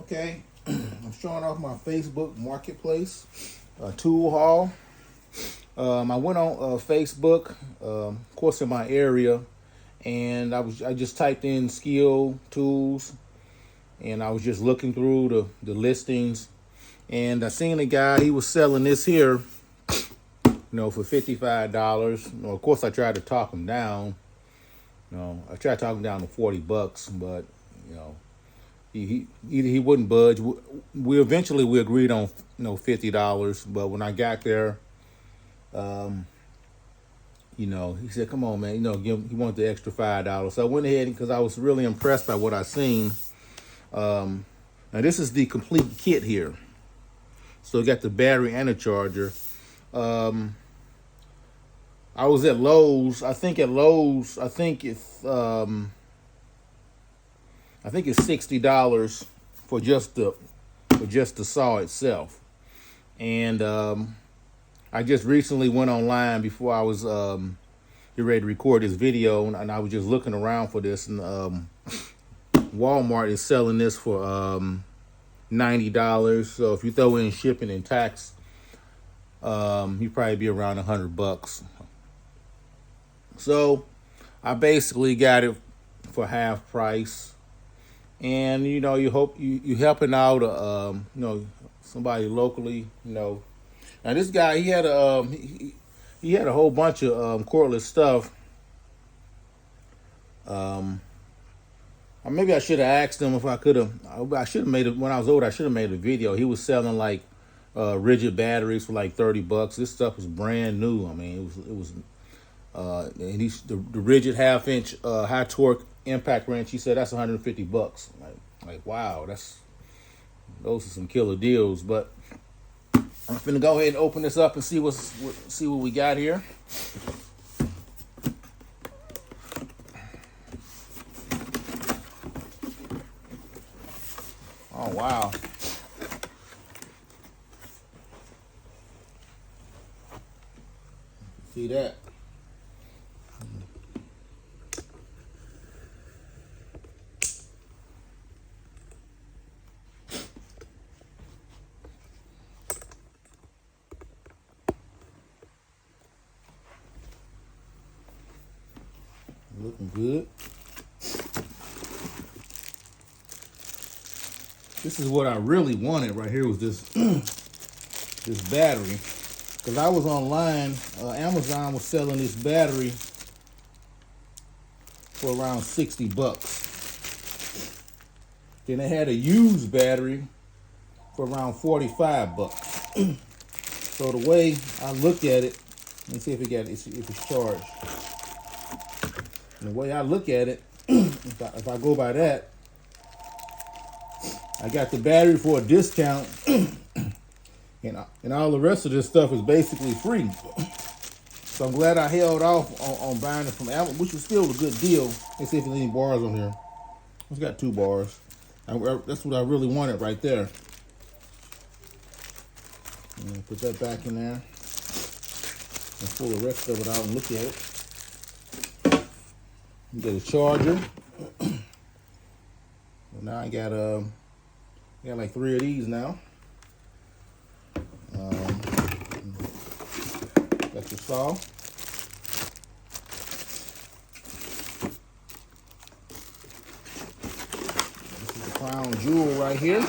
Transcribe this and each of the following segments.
Okay, I'm showing off my Facebook Marketplace tool haul. I went on Facebook, of course, in my area, and I just typed in skill tools, and I was just looking through the listings, and I seen a guy. He was selling this here, for $55. Of course, I tried to talk him down. I tried to talk him down to $40, but you know. He wouldn't budge. We eventually agreed on $50, but when I got there, he said, "Come on, man, he wanted the extra $5." So I went ahead because I was really impressed by what I seen. Now this is the complete kit here, so it got the battery and a charger. I was at Lowe's. I think it's $60 for just the saw itself. And I just recently went online before I was getting ready to record this video, and I was just looking around for this. And Walmart is selling this for $90. So if you throw in shipping and tax, you'd probably be around $100. So I basically got it for half price. And you hope you helping out somebody locally. Now this guy, he had a whole bunch of cordless stuff. Maybe I should have asked him if I could have. I should have made it when I was older. I should have made a video. He was selling like rigid batteries for like $30. This stuff was brand new. I mean, it was and the rigid 1/2-inch high torque impact wrench. He said that's $150. Like wow, those are some killer deals. But I'm finna go ahead and open this up and see what we got here. Oh wow. See that? Looking good. This is what I really wanted right here was this this battery, because I was online. Amazon was selling this battery for around $60. Then they had a used battery for around $45. So the way I look at it, let me see if it's charged. And the way I look at it, if I go by that, I got the battery for a discount, and all the rest of this stuff is basically free. So I'm glad I held off on buying it from Amazon, which was still a good deal. Let's see if there's any bars on here. It's got 2 bars. That's what I really wanted right there. Put that back in there and pull the rest of it out and look at it. Get a charger. Well, now I got like 3 of these now. Got the saw. This is the crown jewel right here.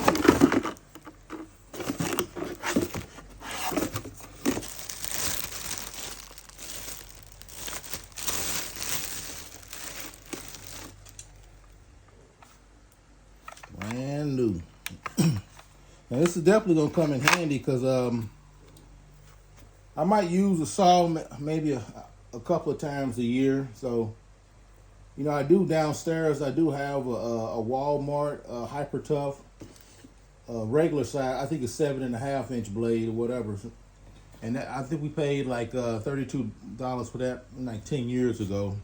Brand new. Now this is definitely gonna come in handy because I might use a saw maybe a couple of times a year. So I do downstairs. I do have a Walmart Hyper Tough regular size. I think it's 7.5-inch blade or whatever. And I think we paid like $32 for that like 10 years ago.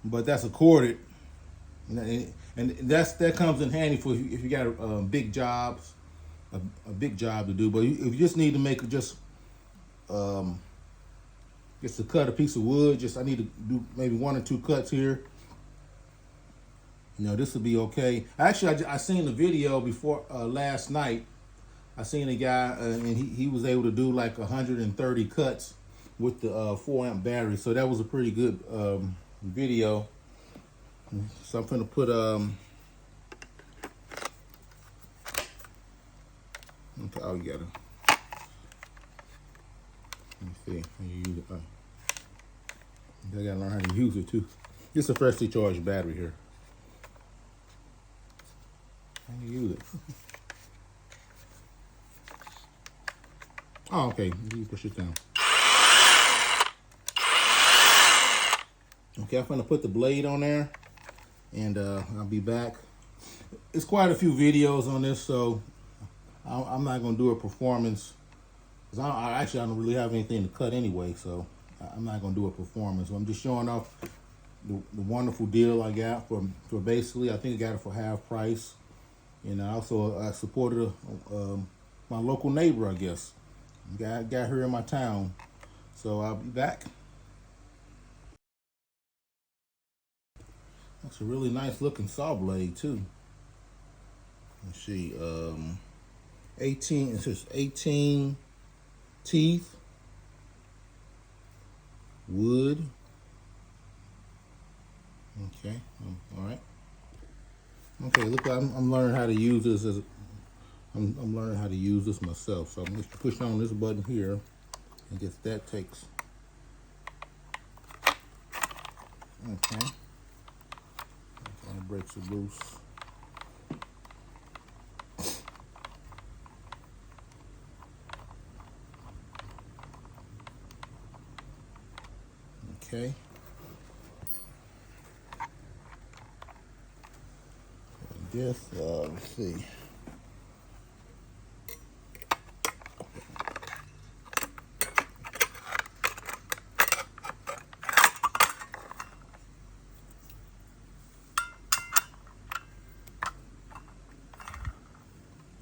But that's a corded. And that comes in handy for if you got big jobs, a big job to do. But if you just need to make just to cut a piece of wood, I need to do maybe 1 or 2 cuts here. this will be okay. Actually, I seen the video before last night. I seen a guy and he was able to do like 130 cuts with the 4-amp battery. So that was a pretty good video. So I'm gonna put okay, oh, you gotta. Let me see how you use it. I gotta learn how to use it too. It's a freshly charged battery here. How do you use it? Oh, okay. You push it down. Okay, I'm gonna put the blade on there, and I'll be back. It's quite a few videos on this, so I'm not gonna do a performance. Cause I don't really have anything to cut anyway, so I'm not gonna do a performance. So I'm just showing off the wonderful deal I got for basically. I think I got it for half price, and I also supported my local neighbor, I guess. Got her in my town, so I'll be back. That's a really nice looking saw blade too. Let's see, 18. It says 18 teeth, wood. Okay, all right. Okay, look, I'm learning how to use this as. I'm learning how to use this myself, so I'm just push on this button here, and guess that takes. Okay, kind of breaks it loose. Okay. I guess let's see.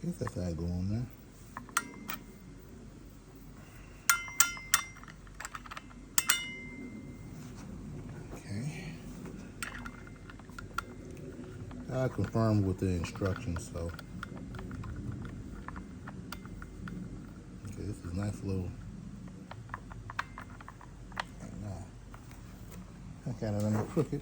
I guess that's how I go on there. Okay. I confirmed with the instructions, so. Okay, this is a nice little. I kind of under crooked.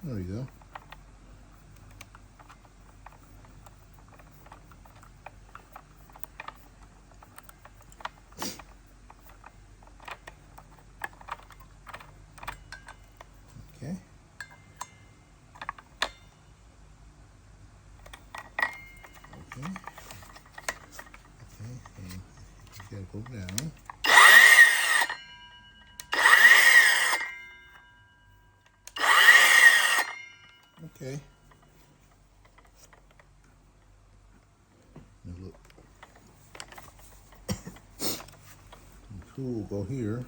There you go. Okay. Okay. Okay. And you gotta go down. Okay. Now look. The tool will go here.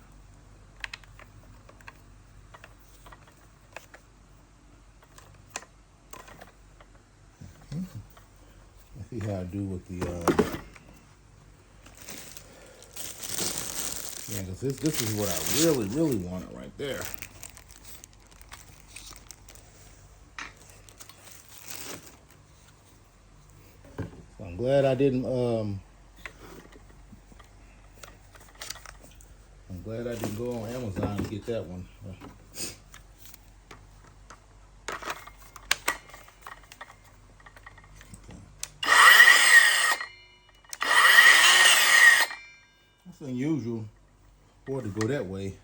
Okay. Let's see how I do with the yeah, because this is what I really wanted right there. I'm glad I didn't go on Amazon to get that one. That's unusual for it to go that way.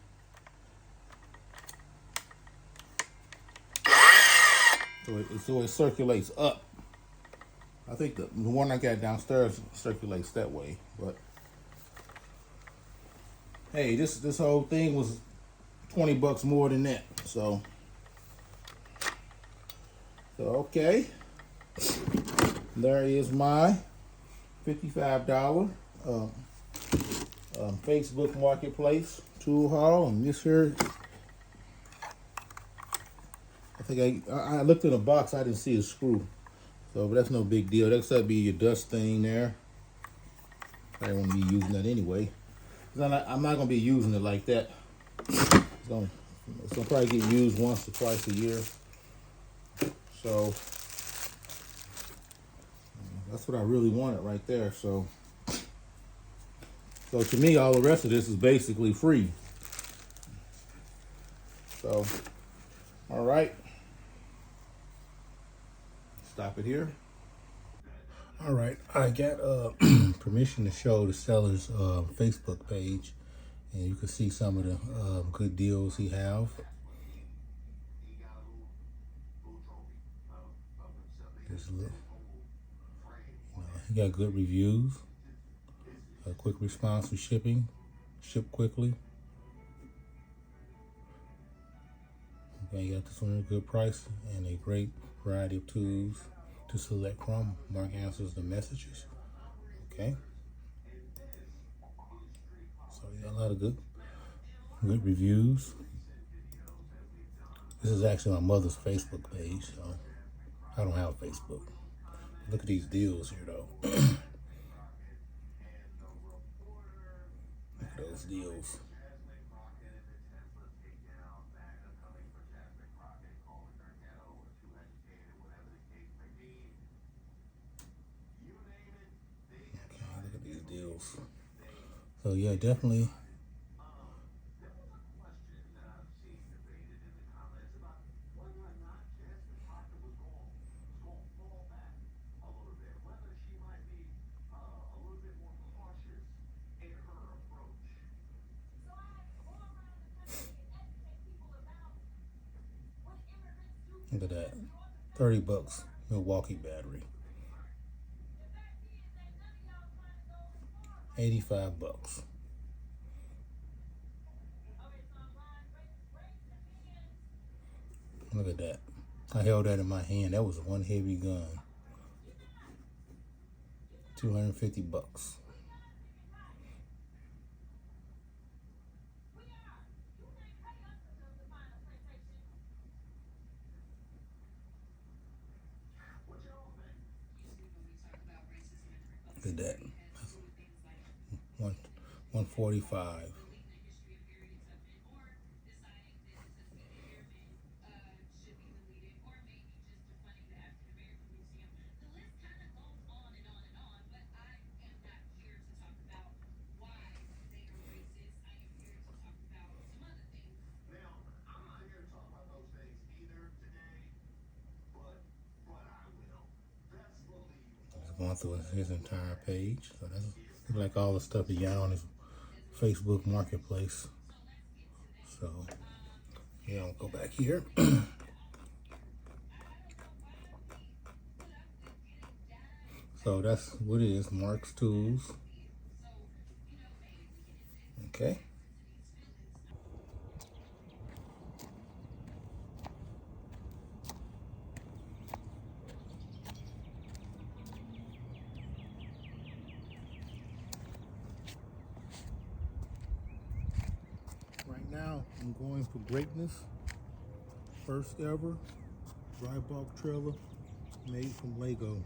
So it circulates up. I think the one I got downstairs circulates that way, but hey, this whole thing was $20 more than that. So okay, there is my $55 Facebook Marketplace tool haul, and this here, I think I looked in the box, I didn't see a screw, so but that's no big deal. That's that'd be your dust thing there. I don't want to be using that anyway. I'm not gonna be using it like that. It's gonna probably get used once or twice a year. So that's what I really wanted right there. So to me, all the rest of this is basically free. So, all right. Stop it here. All right, I got permission to show the seller's Facebook page, and you can see some of the good deals he have. He got good reviews, a quick response to shipping, ship quickly. Okay, you got this one at a good price and a great variety of tools to select from. Mark answers the messages. Okay. So you got a lot of good reviews. This is actually my mother's Facebook page, so I don't have Facebook. Look at these deals here, though. Look at those deals. Okay, look at these deals. So yeah, definitely. Look at that. $30 Milwaukee battery. $85. Look at that. I held that in my hand. That was one heavy gun. $250. Look at that. 145. Going through his entire page. So that's like all the stuff he got on his Facebook Marketplace. So yeah, I'll go back here. So that's what it is, Mark's Tools. Okay. Right now, I'm going for greatness. First ever dry bulk trailer made from Lego.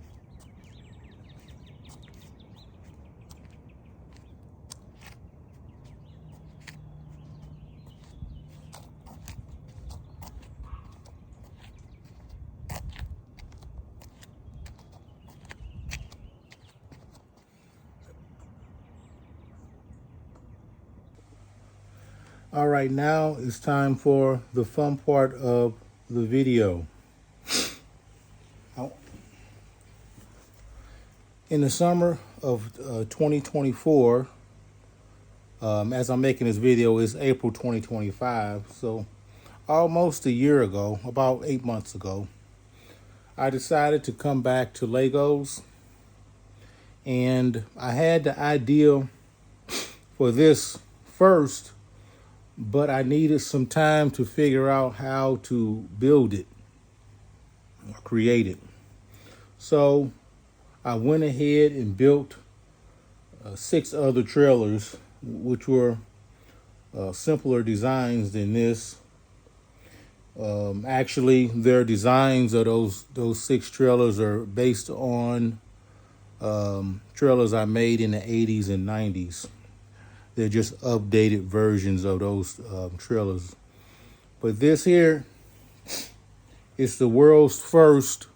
All right, now it's time for the fun part of the video. In the summer of 2024, as I'm making this video, it's April 2025. So almost a year ago, about 8 months ago, I decided to come back to Legos. And I had the idea for this first, but I needed some time to figure out how to build it or create it. So I went ahead and built 6 other trailers which were simpler designs than this. Actually, their designs of those 6 trailers are based on trailers I made in the 80s and 90s. They're just updated versions of those trailers. But this here is the world's first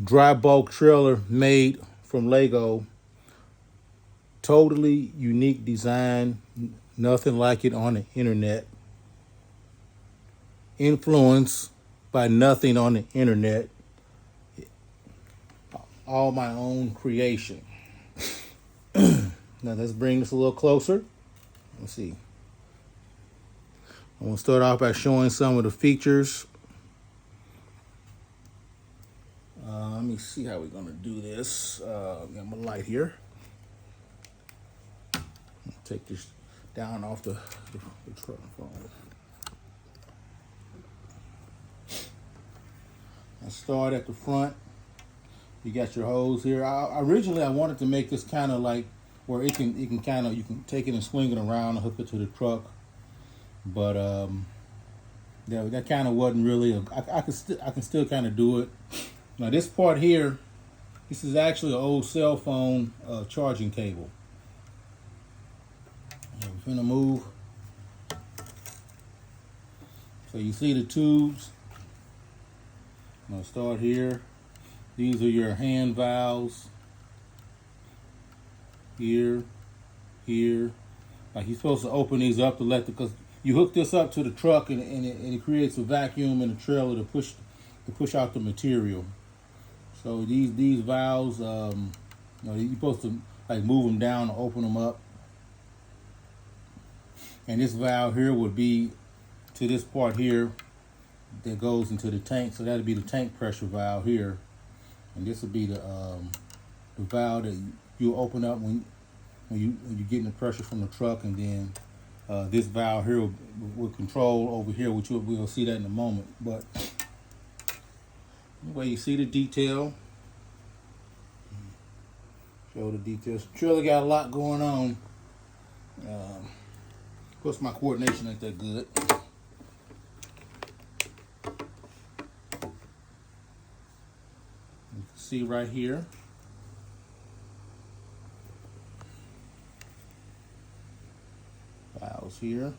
dry bulk trailer made from Lego. Totally unique design, nothing like it on the internet. Influenced by nothing on the internet. All my own creation. Now let's bring this a little closer. Let's see. I'm going to start off by showing some of the features. Let me see how we're going to do this. Got my light here. Take this down off the truck phone. I start at the front. You got your hose here. Originally I wanted to make this kind of like where it can kind of, you can take it and swing it around and hook it to the truck. But yeah, that kind of wasn't really. I can still kind of do it. Now this part here, this is actually an old cell phone charging cable. We're gonna move. So you see the tubes. I'm gonna start here. These are your hand valves. Here, here. Like you're supposed to open these up to let because you hook this up to the truck and it creates a vacuum in the trailer to push out the material. So these valves, you're supposed to like move them down and open them up. And this valve here would be to this part here that goes into the tank. So that'd be the tank pressure valve here. And this would be the valve that you open up when you're getting the pressure from the truck, and then this valve here will control over here, which we'll see that in a moment. But anyway, you see the detail. Show the details. Trailer got a lot going on. Of course, my coordination ain't that good. You can see right here. Valves here.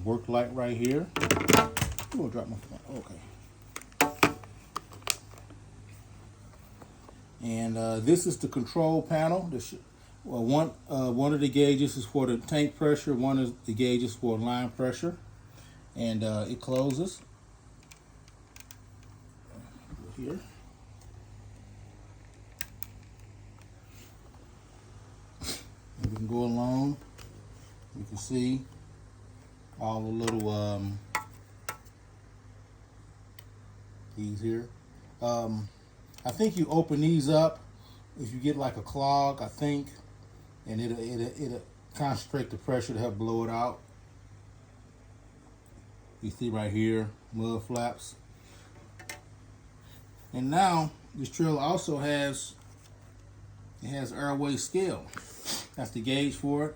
Work light right here. Oh, drop my phone. Okay. And this is the control panel. One of the gauges is for the tank pressure. One of the gauges for line pressure, and it closes here. And we can go along. You can see all the little these here. I think you open these up if you get like a clog, I think, and it'll concentrate the pressure to help blow it out. You see right here, mud flaps. And now this trailer also has airway scale. That's the gauge for it.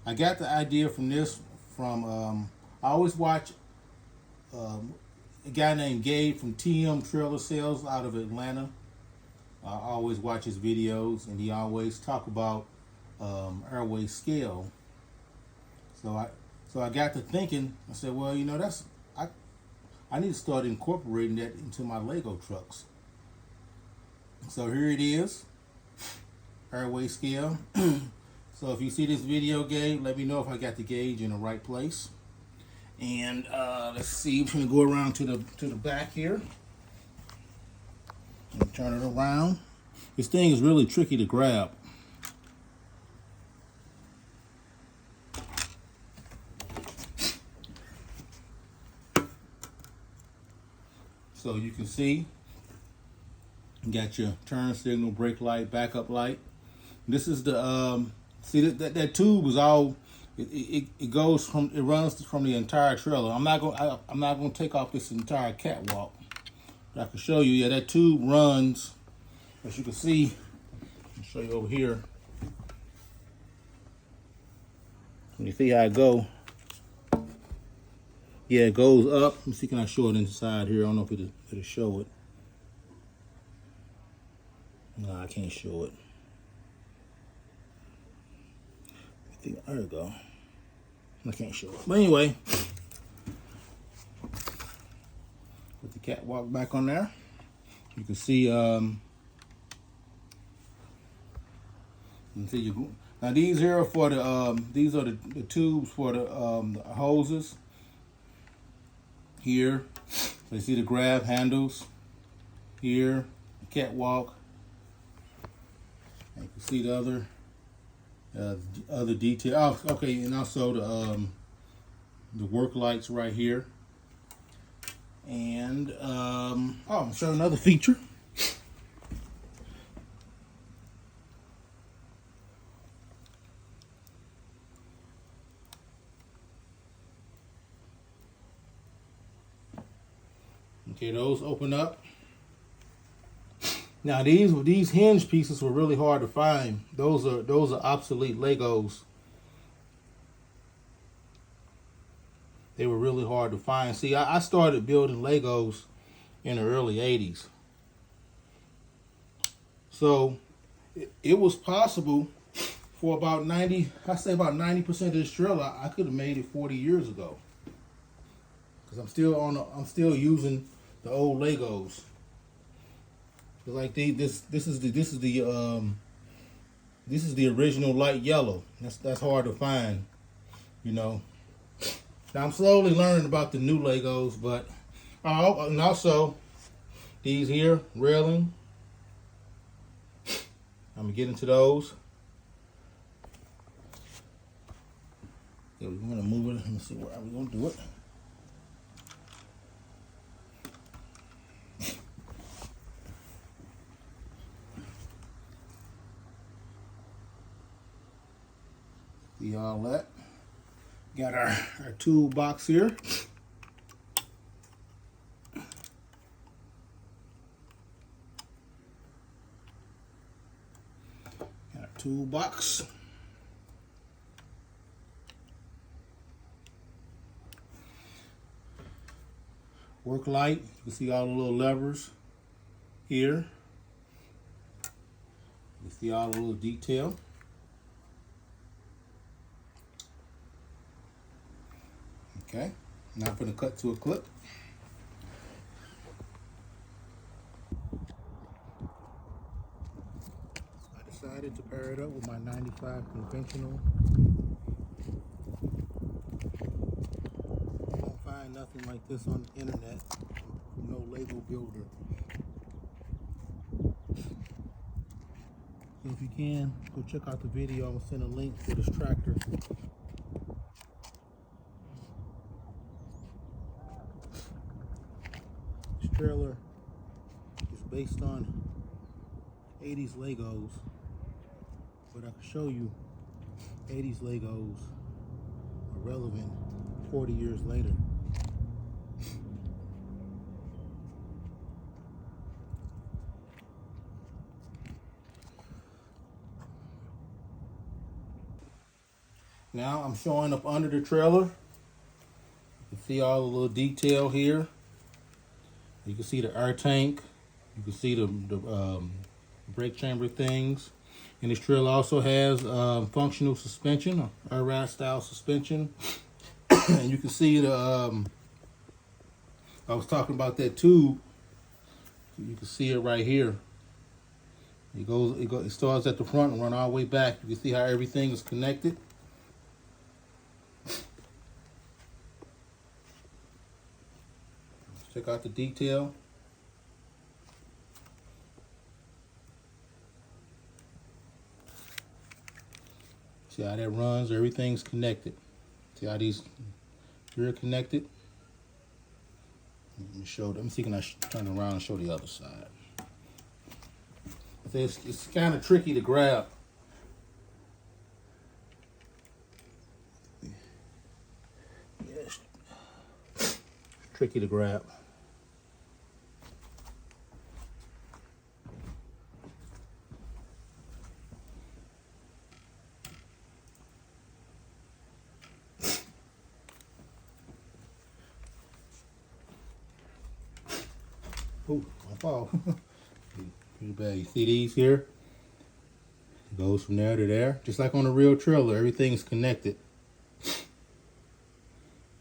I got the idea from this from I always watch a guy named Gabe from TM Trailer Sales out of Atlanta. I always watch his videos, and he always talk about airway scale. So I got to thinking. I said, well, you know, I need to start incorporating that into my Lego trucks. So here it is, airway scale. So if you see this video, Gabe, let me know if I got the gauge in the right place. And let's see, I'm gonna go around to the back here. And turn it around. This thing is really tricky to grab. So you can see, you got your turn signal, brake light, backup light. This is the see that tube is all. It goes from, it runs from the entire trailer. I'm not gonna take off this entire catwalk, but I can show you. Yeah, that tube runs, as you can see. I'll show you over here. You see how it go? Yeah, it goes up. Let me see, can I show it inside here? I don't know if it'll show it. No, I can't show it. I think, there we go. I can't show it. But anyway, put the catwalk back on there. You can see, now these here are for the, these are the tubes for the hoses. Here, so you see the grab handles. Here, the catwalk. And you can see the other detail. Oh, okay, and also the work lights right here. And oh, I'll show another feature. Okay, those open up. Now these hinge pieces were really hard to find. Those are obsolete Legos. They were really hard to find. See, I started building Legos in the early 80s. So it was possible for about 90%, about 90% of this trailer, I could have made it 40 years ago. Because I'm still using the old Legos. Like this is the original light yellow. That's hard to find, you know. Now I'm slowly learning about the new Legos, but and also these here railing. I'm gonna get into those. Yeah, we're gonna move it. Let me see where we're gonna do it. See all that. Got our toolbox here. Got our toolbox. Work light. You can see all the little levers here. You see all the little detail. Okay, now I'm going to cut to a clip. I decided to pair it up with my 95 conventional. You won't find nothing like this on the internet. No Lego builder. So if you can, go check out the video. I'm going to send a link for this tractor. Trailer is based on 80s Legos, but I can show you 80s Legos are relevant 40 years later. Now I'm showing up under the trailer. You can see all the little detail here. You can see the air tank. You can see the brake chamber things. And this trailer also has functional suspension, or air ride style suspension. And you can see the, I was talking about that tube. You can see it right here. It starts at the front and run all the way back. You can see how everything is connected. Check out the detail. See how that runs? Everything's connected. See how these here are connected? Let me show them. Let me see, can I turn around and show the other side? It's kind of tricky to grab. Yes. Tricky to grab. Ooh, don't fall. Pretty bad. You see these here? It goes from there to there. Just like on a real trailer, everything's connected.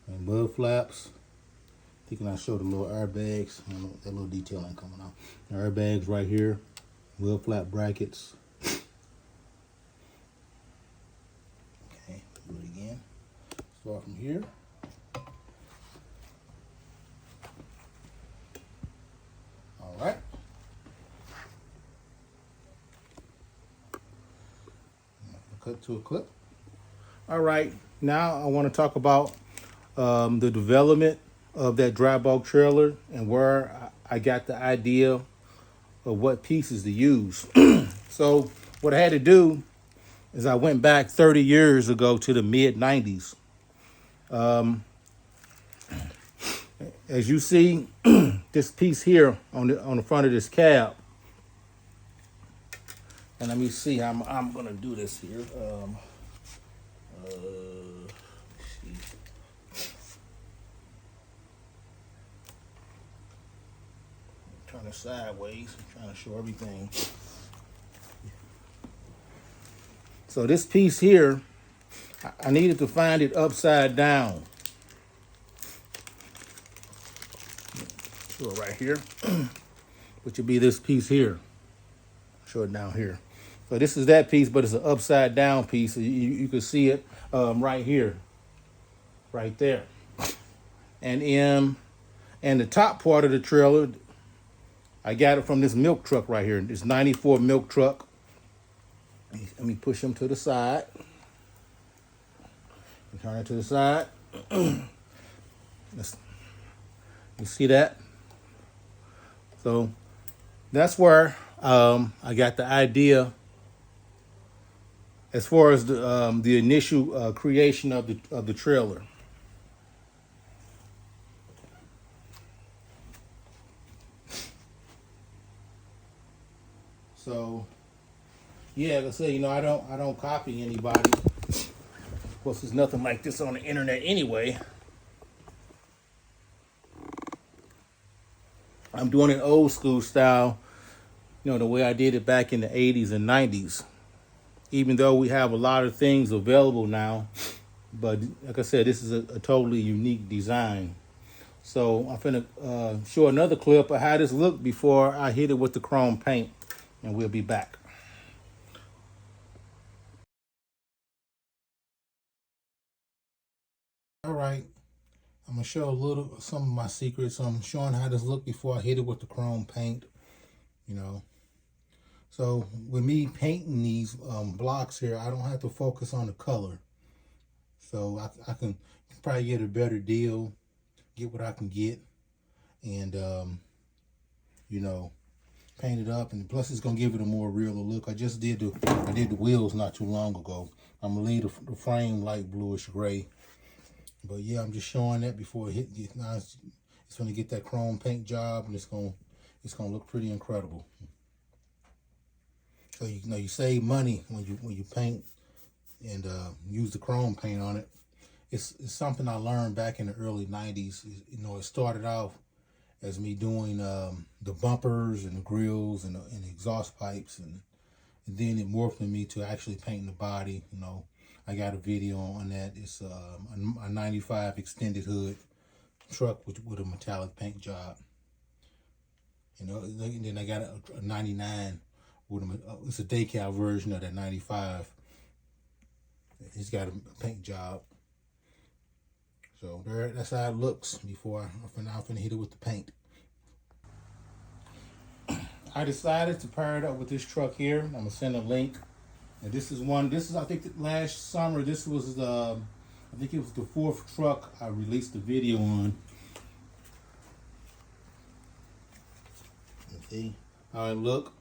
And mud flaps. I think I show the little airbags. That little detail ain't coming out. The airbags right here. Wheel flap brackets. Okay, do it again. Start from here. All right. Cut to a clip. All right, now I want to talk about the development of that dry bulk trailer and where I got the idea of what pieces to use. So what I had to do is I went back 30 years ago to the mid 90s. As you see, this piece here on the front of this cab, and let me see how I'm gonna do this here. Turn it sideways, I'm trying to show everything. So this piece here, I needed to find it upside down. Show it right here, which would be this piece here. Show it down here. So this is that piece, but it's an upside down piece. You can see it right here, right there. And in the top part of the trailer, I got it from this milk truck right here. This 94 milk truck. Let me push him to the side. Turn it to the side. You see that? So that's where I got the idea as far as the initial creation of the trailer. So yeah, like I say, I don't copy anybody. Of course, there's nothing like this on the internet anyway. I'm doing it old school style, the way I did it back in the 80s and 90s. Even though we have a lot of things available now, but like I said, this is a totally unique design. So I'm finna show another clip of how this looked before I hit it with the chrome paint, and we'll be back. All right, I'm gonna show some of my secrets. I'm showing how this looked before I hit it with the chrome paint, So with me painting these blocks here, I don't have to focus on the color. So I can probably get a better deal, get what I can get, and paint it up. And plus it's gonna give it a more realer look. I did the wheels not too long ago. I'm gonna leave the frame light bluish gray. But yeah, I'm just showing that before it hit. Now it's gonna get that chrome paint job, and it's gonna look pretty incredible. So you save money when you paint and use the chrome paint on it. It's something I learned back in the early 90s. It started off as me doing the bumpers and the grills and the exhaust pipes, and then it morphed me to actually painting the body. I got a video on that. It's a 95 extended hood truck with a metallic paint job. And then I got a 99 with it's a decal version of that 95. It's got a paint job. So that's how it looks before I'm finna hit it with the paint. I decided to pair it up with this truck here. I'm gonna send a link. And this is I think last summer, this was I think it was the 4th truck I released the video on. See how it look?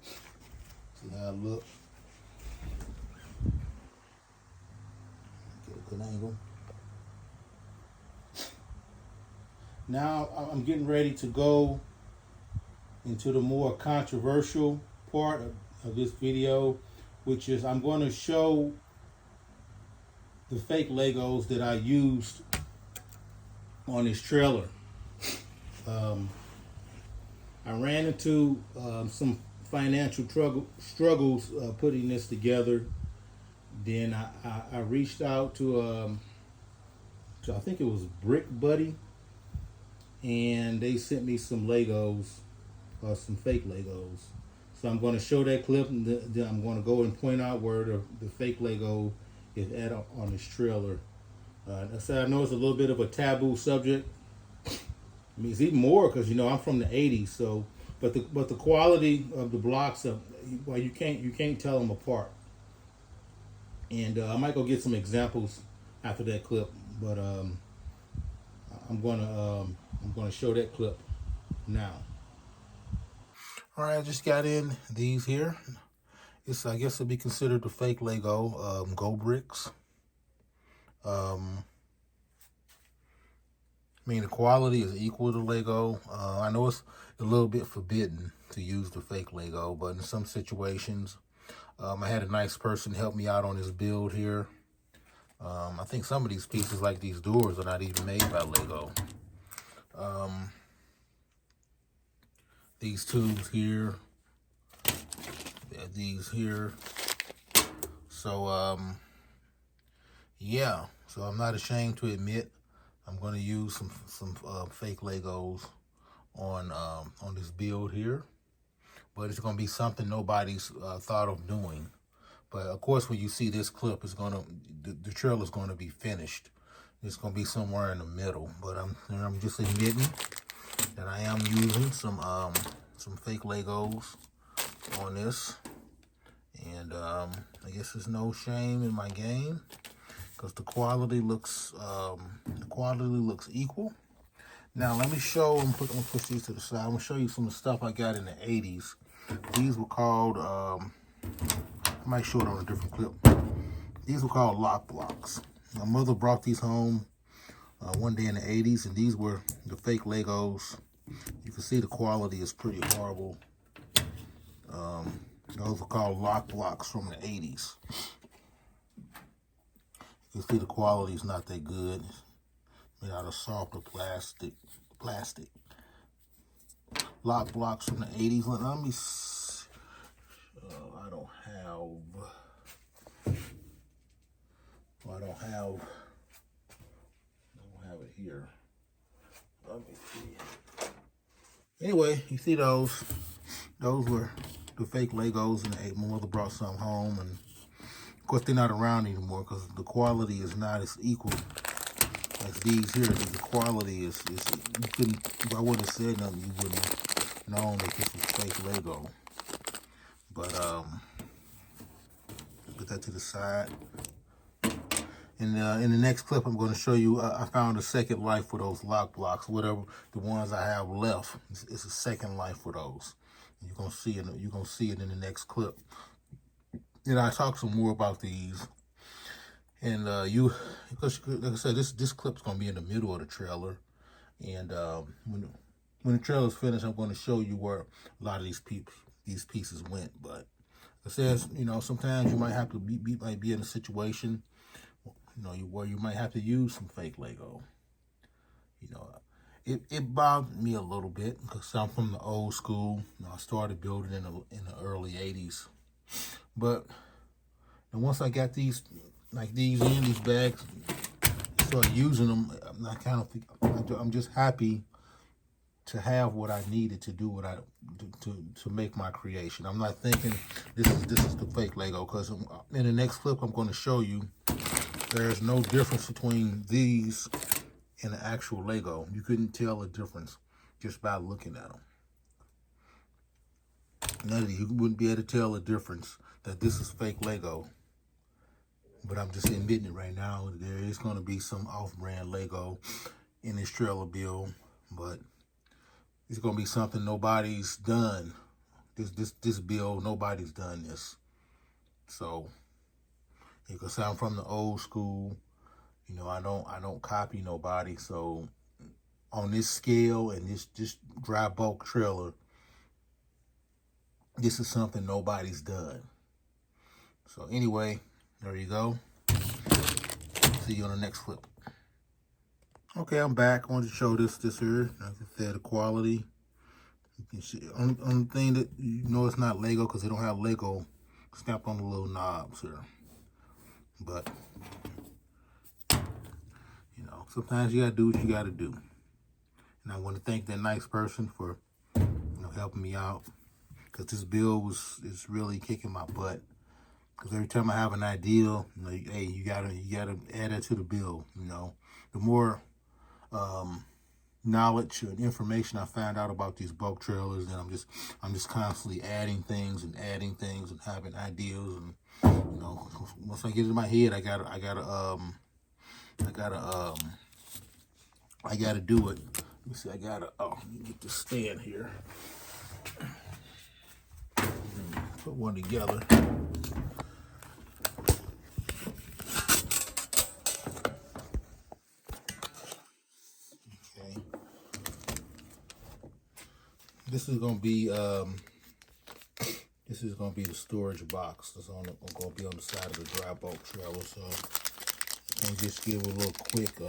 See how it look? Get a good angle. Now I'm getting ready to go into the more controversial part of this video, which is I'm going to show the fake Legos that I used on this trailer. I ran into some financial struggles putting this together. Then I reached out to I think it was Brick Buddy, and they sent me some Legos, some fake Legos. So I'm going to show that clip, and then I'm going to go and point out where the fake Lego is at on this trailer. I said I know it's a little bit of a taboo subject. I mean, it's even more because I'm from the '80s. So, but the quality of the blocks, well, you can't tell them apart. And I might go get some examples after that clip, but I'm gonna show that clip now. All right, I just got in these here. I guess it'd be considered the fake Lego Go Bricks. I mean, the quality is equal to Lego. I know it's a little bit forbidden to use the fake Lego, but in some situations, I had a nice person help me out on this build here. I think some of these pieces, like these doors, are not even made by Lego. These tubes here, these here. So, yeah. So I'm not ashamed to admit I'm going to use some fake Legos on this build here, but it's going to be something nobody's thought of doing. But of course, when you see this clip, the trailer is going to be finished. It's going to be somewhere in the middle. But I'm just admitting that I am using some fake Legos on this, and I guess there's no shame in my game because the quality looks equal. Now let me show. I'm gonna push these to the side. I'm gonna show you some of the stuff I got in the '80s. These were called. I might show it on a different clip. These were called lock blocks. My mother brought these home one day in the '80s, and these were the fake Legos. You can see the quality is pretty horrible. Those were called lock blocks from the '80s. You can see the quality is not that good. It's made out of softer plastic. Lock blocks from the '80s. Let me see. I don't have it here. Let me see. Anyway, you see those were the fake Legos, and my mother brought some home, and of course they're not around anymore because the quality is not as equal as these here. The quality is you couldn't, if I wouldn't have said nothing, you wouldn't have known that this was fake Lego. But put that to the side. And in the next clip, I'm going to show you, I found a second life for those lock blocks, whatever the ones I have left. It's a second life for those. And you're going to see it in the next clip. And I talk some more about these. And because like I said, this clip's going to be in the middle of the trailer. And when the trailer's finished, I'm going to show you where a lot of these pieces went. But it says, sometimes you might have to be in a situation where you might have to use some fake Lego. It bothered me a little bit because I'm from the old school. I started building in the early '80s, but once I got these these bags, started using them. I'm just happy to have what I needed to do to make my creation. I'm not thinking this is the fake Lego, because in the next clip I'm going to show you there's no difference between these and the actual Lego. You couldn't tell the difference just by looking at them. None of you wouldn't be able to tell the difference that this is fake Lego. But I'm just admitting it right now. There is going to be some off-brand Lego in this trailer build, but it's going to be something nobody's done. This build, nobody's done this. So, because I'm from the old school, I don't copy nobody. So, on this scale and this dry bulk trailer, this is something nobody's done. So anyway, there you go. See you on the next clip. Okay, I'm back. I wanted to show this here. Like I said, the quality You can see on the thing that you know it's not Lego because they don't have Lego stamped on the little knobs here. But you know, sometimes you gotta do what you gotta do. And I want to thank that nice person for helping me out, because this build is really kicking my butt. Because every time I have an idea, hey, you gotta add that to the build. The more knowledge and information I find out about these bulk trailers, then I'm just constantly adding things and having ideas. And once I get it in my head, I gotta do it. Let me see, let me get this stand here. Put one together. Okay. This is gonna be the storage box that's gonna be on the side of the dry bulk trailer. So I'll just give a little quick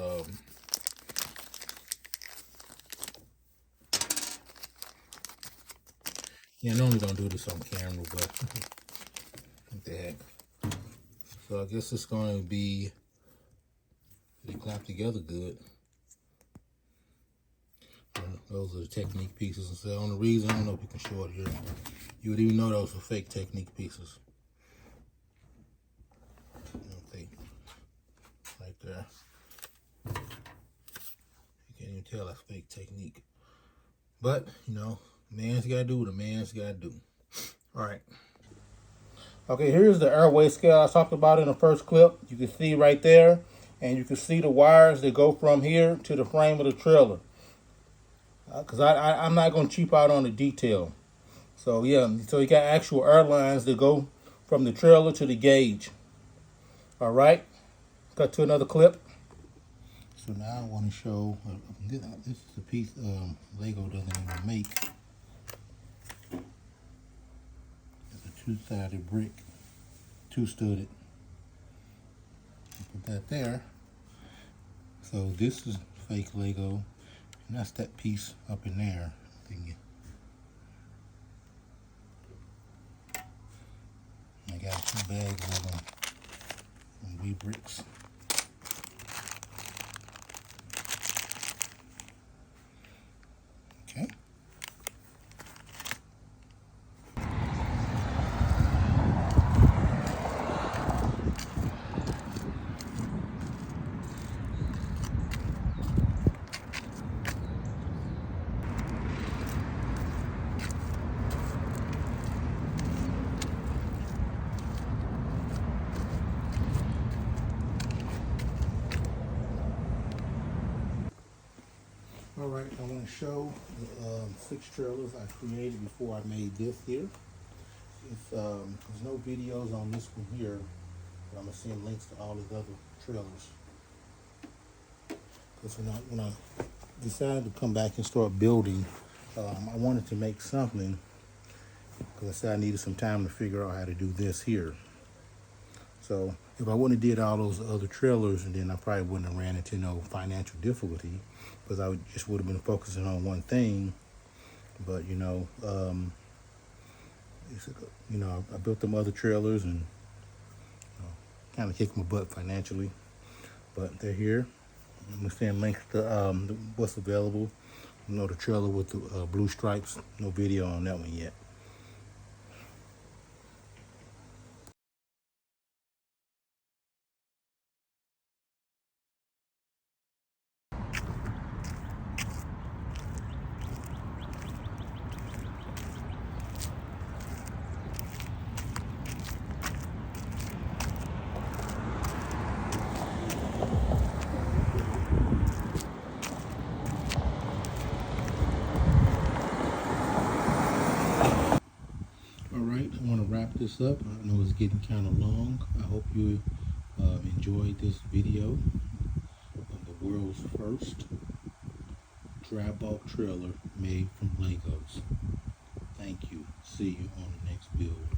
I normally don't do this on camera, but what the heck. So I guess it's going to be, they clap together good. Those are the Technique pieces. And so the only reason, I don't know if you can show it here, you would even know those are fake Technique pieces. Okay, right there. You can't even tell that's fake Technique. But, man's got to do what a man's got to do. All right. Okay, here's the airway scale I talked about in the first clip. You can see right there, and you can see the wires that go from here to the frame of the trailer. Because I'm not going to cheap out on the detail. So, yeah, so you got actual air lines that go from the trailer to the gauge. All right, cut to another clip. So now I want to show, this is a piece Lego doesn't even make. Two-sided brick, two-studded. Put that there. So this is fake Lego, and that's that piece up in there. I got 2 bags of them Weebricks. Okay. All right, I want to show the 6 trailers I created before I made this here. There's no videos on this one here, but I'm going to send links to all the other trailers. Because when I decided to come back and start building, I wanted to make something, because I said I needed some time to figure out how to do this here. So if I wouldn't have did all those other trailers, and then I probably wouldn't have ran into no financial difficulty, because I just would have been focusing on one thing. But I built them other trailers and kind of kicked my butt financially. But they're here. I'm gonna send links to what's available. The trailer with the blue stripes. No video on that one yet. Alright, I want to wrap this up. I know it's getting kind of long. I hope you enjoyed this video of the world's first dry bulk trailer made from Legos. Thank you. See you on the next build.